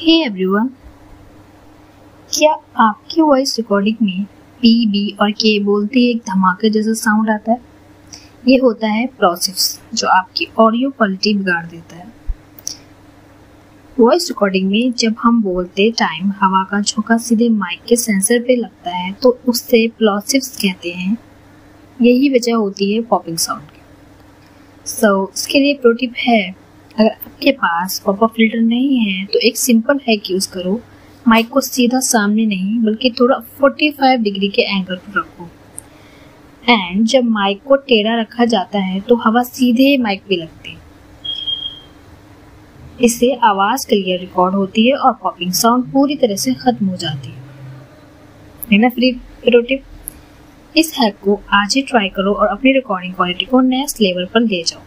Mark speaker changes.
Speaker 1: Hey everyone, क्या आपकी voice recording में पी, बी और के बोलते ही एक धमाके जैसा साउंड आता है? ये होता है प्लॉसिव्स, जो आपकी ऑडियो क्वालिटी बिगाड़ देता है। वॉइस रिकॉर्डिंग में जब हम बोलते टाइम हवा का झोंका सीधे माइक के सेंसर पे लगता है तो उससे प्लॉसिव्स कहते हैं। यही वजह होती है पॉपिंग साउंड की। इसके लिए प्रो टिप है, अगर आपके पास पॉप अप फिल्टर नहीं है तो एक सिंपल हैक यूज करो। माइक को सीधा सामने नहीं बल्कि थोड़ा 45 डिग्री के एंगल पर रखो एंड जब माइक को टेढ़ा रखा जाता है तो हवा सीधे माइक पे लगती है। इससे आवाज क्लियर रिकॉर्ड होती है और पॉपिंग साउंड पूरी तरह से खत्म हो जाती है ना फ्री प्रो टिप। इस हैक को आज ही ट्राई करो और अपनी रिकॉर्डिंग क्वालिटी को नेक्स्ट लेवल पर ले जाओ।